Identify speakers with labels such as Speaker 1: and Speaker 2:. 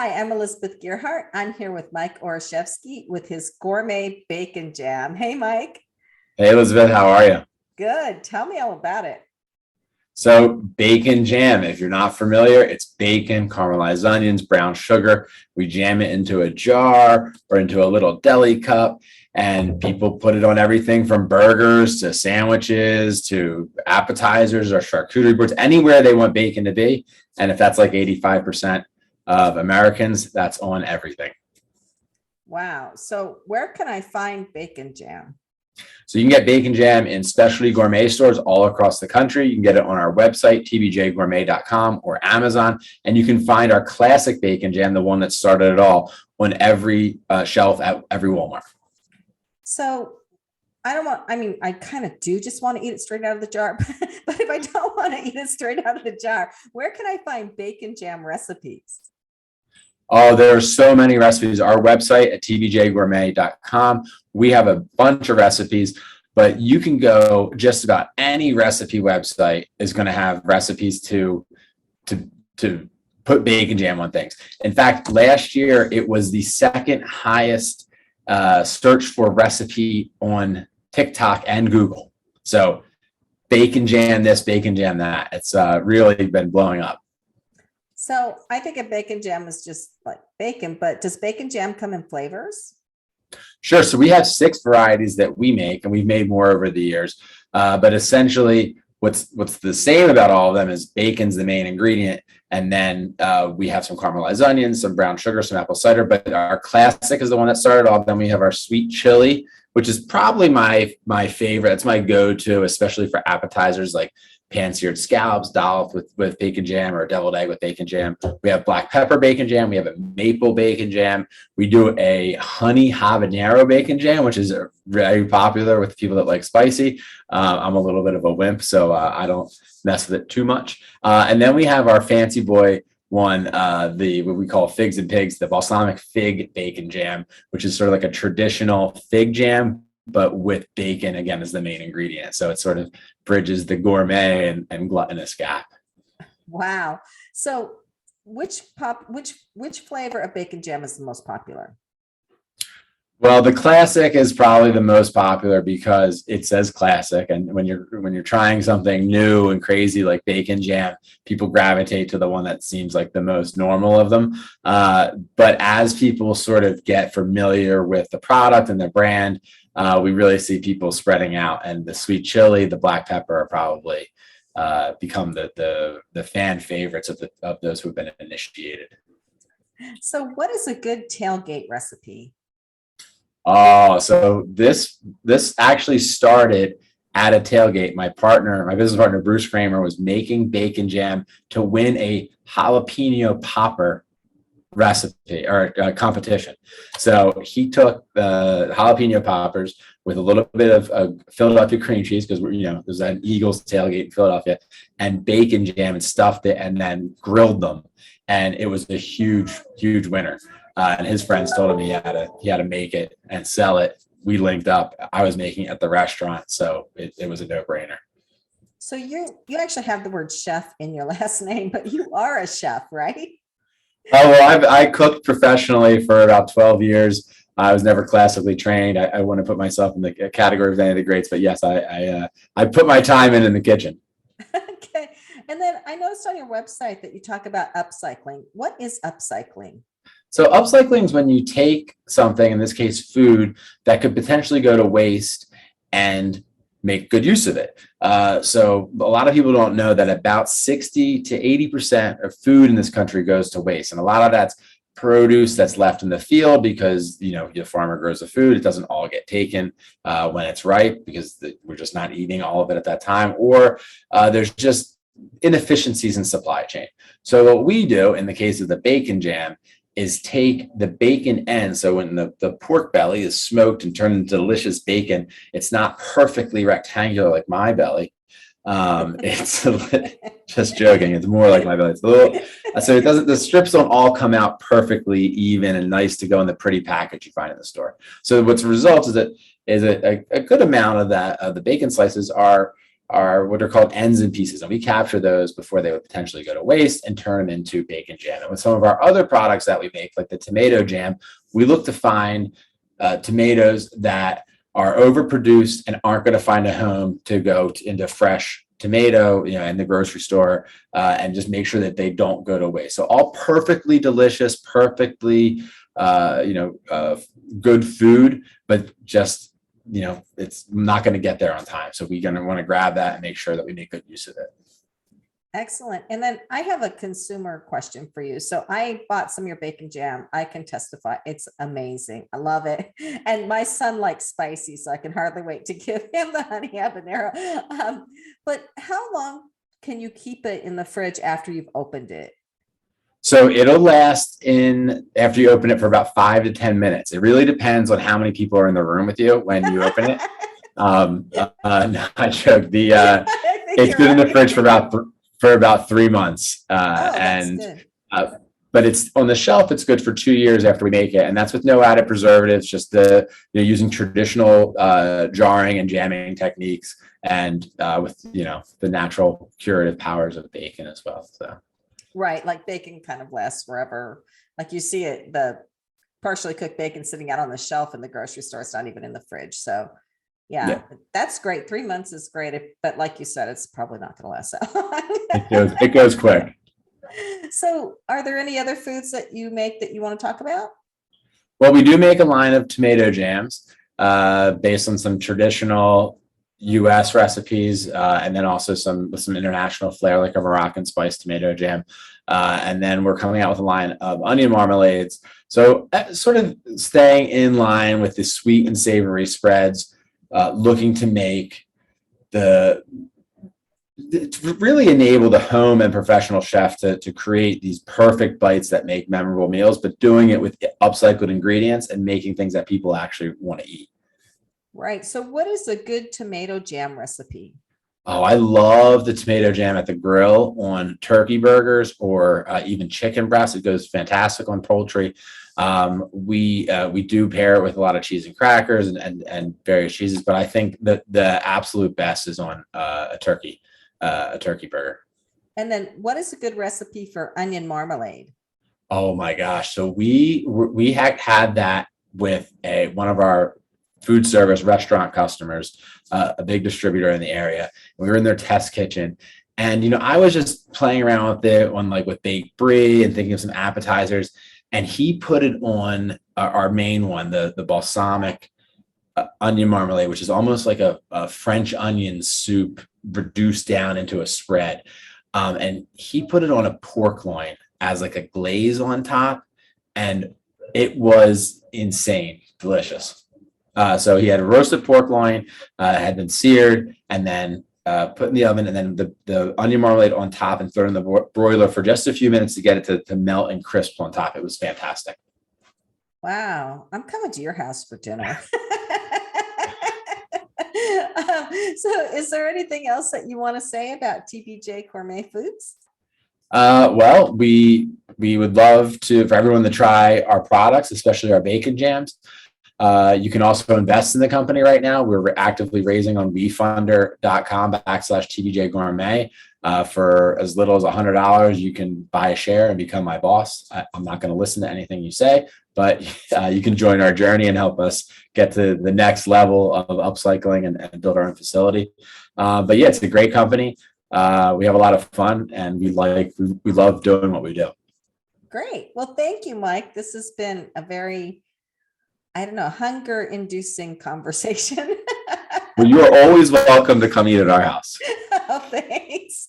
Speaker 1: Hi, I'm Elizabeth Gearhart. I'm here with Mike Oraschwesky with his gourmet bacon jam. Hey, Mike.
Speaker 2: Hey Elizabeth, how are you?
Speaker 1: Good. Tell me all about it.
Speaker 2: So, bacon jam, if you're not familiar, it's bacon, caramelized onions, brown sugar. We jam it into a jar or into a little deli cup, and people put it on everything from burgers to sandwiches to appetizers or charcuterie boards, anywhere they want bacon to be. And if that's like 85% of Americans, that's on everything.
Speaker 1: Wow. So, where can I find bacon jam?
Speaker 2: So you can get bacon jam in specialty gourmet stores all across the country. You can get it on our website, TBJGourmet.com or Amazon. And you can find our classic bacon jam, the one that started it all, on every shelf at every Walmart.
Speaker 1: So, I don't want, I mean, I kind of do just want to eat it straight out of the jar, but if I don't want to eat it straight out of the jar, where can I find bacon jam recipes?
Speaker 2: Oh, there are so many recipes. Our website at TBJGourmet.com, we have a bunch of recipes, but you can go just about any recipe website is going to have recipes to put bacon jam on things. In fact, last year it was the second highest search for recipe on TikTok and Google. So bacon jam this, bacon jam that. It's really been blowing up.
Speaker 1: So, I think a bacon jam is just like bacon, but does bacon jam come in flavors?
Speaker 2: Sure. So we have 6 varieties that we make, and we've made more over the years. But essentially, what's the same about all of them is bacon's the main ingredient, and then we have some caramelized onions, some brown sugar, some apple cider. But our classic is the one that started off. Then we have our sweet chili, which is probably my favorite. It's my go-to, especially for appetizers like pan-seared scallops dolloped with bacon jam or deviled egg with bacon jam. We have black pepper bacon jam. We have a maple bacon jam. We do a honey habanero bacon jam, which is very popular with people that like spicy. I'm a little bit of a wimp, so I don't mess with it too much. And then we have our fancy boy one, what we call figs and pigs, the balsamic fig bacon jam, which is sort of like a traditional fig jam, but with bacon again as the main ingredient. So it sort of bridges the gourmet and gluttonous gap.
Speaker 1: Wow. So, which flavor of bacon jam is the most popular?
Speaker 2: Well, the classic is probably the most popular because it says classic, and when you're trying something new and crazy like bacon jam, people gravitate to the one that seems like the most normal of them. But as people sort of get familiar with the product and the brand, we really see people spreading out, and the sweet chili, the black pepper are probably become the fan favorites of those who've been initiated.
Speaker 1: So, what is a good tailgate recipe?
Speaker 2: Oh, so this actually started at a tailgate. My business partner, Bruce Kramer, was making bacon jam to win a jalapeno popper recipe or competition. So he took the jalapeno poppers with a little bit of Philadelphia cream cheese, because there's an Eagles tailgate in Philadelphia, and bacon jam, and stuffed it and then grilled them. And it was a huge winner. And his friends told him he had to make it and sell it. We linked up. I was making it at the restaurant, so it was a no-brainer.
Speaker 1: So you actually have the word chef in your last name, but you are a chef, right?
Speaker 2: Oh, well, I cooked professionally for about 12 years. I was never classically trained. I wouldn't put myself in the category of any of the greats, but yes, I put my time in the kitchen.
Speaker 1: Okay. And then I noticed on your website that you talk about upcycling. What is upcycling?
Speaker 2: So upcycling is when you take something, in this case food, that could potentially go to waste and make good use of it. So a lot of people don't know that about 60 to 80% of food in this country goes to waste. And a lot of that's produce that's left in the field because, the farmer grows the food. It doesn't all get taken when it's ripe because we're just not eating all of it at that time. Or there's just inefficiencies in supply chain. So what we do in the case of the bacon jam is take the bacon end. So when the pork belly is smoked and turned into delicious bacon, it's not perfectly rectangular like my belly. It's just joking. It's more like my belly. It's a little, so it doesn't. The strips don't all come out perfectly even and nice to go in the pretty package you find in the store. So what's the result is a good amount of the bacon slices are are what are called ends and pieces, and we capture those before they would potentially go to waste and turn them into bacon jam. And with some of our other products that we make, like the tomato jam, we look to find tomatoes that are overproduced and aren't going to find a home to go into fresh tomato, in the grocery store, and just make sure that they don't go to waste. So all perfectly delicious, perfectly, good food, but just, it's not going to get there on time. So we're going to want to grab that and make sure that we make good use of it.
Speaker 1: Excellent. And then I have a consumer question for you. So I bought some of your bacon jam. I can testify. It's amazing. I love it. And my son likes spicy, so I can hardly wait to give him the honey habanero. But how long can you keep it in the fridge after you've opened it?
Speaker 2: So it'll last after you open it for about 5 to 10 minutes. It really depends on how many people are in the room with you when you open it. Not joke. It's been in the fridge for about 3 months. But it's on the shelf. It's good for 2 years after we make it. And that's with no added preservatives, just using traditional jarring and jamming techniques, and with, the natural curative powers of bacon as well. So.
Speaker 1: Right. Like bacon kind of lasts forever. Like you see it, the partially cooked bacon sitting out on the shelf in the grocery store. It's not even in the fridge. So yeah. That's great. 3 months is great. But like you said, it's probably not going to last that long.
Speaker 2: It goes quick.
Speaker 1: So are there any other foods that you make that you want to talk about?
Speaker 2: Well, we do make a line of tomato jams based on some traditional US recipes, and then also with some international flair, like a Moroccan spice tomato jam. And then we're coming out with a line of onion marmalades. So sort of staying in line with the sweet and savory spreads, looking to make to really enable the home and professional chef to create these perfect bites that make memorable meals, but doing it with upcycled ingredients and making things that people actually want to eat.
Speaker 1: Right. So what is a good tomato jam recipe?
Speaker 2: Oh, I love the tomato jam at the grill on turkey burgers or even chicken breasts. It goes fantastic on poultry. We do pair it with a lot of cheese and crackers and various cheeses, but I think that the absolute best is on a turkey burger. And
Speaker 1: then what is a good recipe for onion marmalade?
Speaker 2: Oh my gosh. So we had that with one of our food service restaurant customers, a big distributor in the area. We were in their test kitchen, and I was just playing around with it with baked brie and thinking of some appetizers, and he put it on our main one, the balsamic onion marmalade, which is almost like a French onion soup reduced down into a spread, and he put it on a pork loin as like a glaze on top, and it was insane delicious. So he had a roasted pork loin, had been seared, and then put in the oven, and then the onion marmalade on top, and throw it in the broiler for just a few minutes to get it to melt and crisp on top. It was fantastic.
Speaker 1: Wow. I'm coming to your house for dinner. So is there anything else that you want to say about TBJ Gourmet Foods?
Speaker 2: Well, we would love for everyone to try our products, especially our bacon jams. You can also invest in the company right now. We're actively raising on WeFunder.com/TBJGourmet. For as little as $100, you can buy a share and become my boss. I'm not going to listen to anything you say, but you can join our journey and help us get to the next level of upcycling and build our own facility. But yeah, it's a great company. We have a lot of fun, and we love doing what we do.
Speaker 1: Great. Well, thank you, Mike. This has been a very, hunger-inducing conversation.
Speaker 2: Well, you are always welcome to come eat at our house.
Speaker 1: Oh, thanks.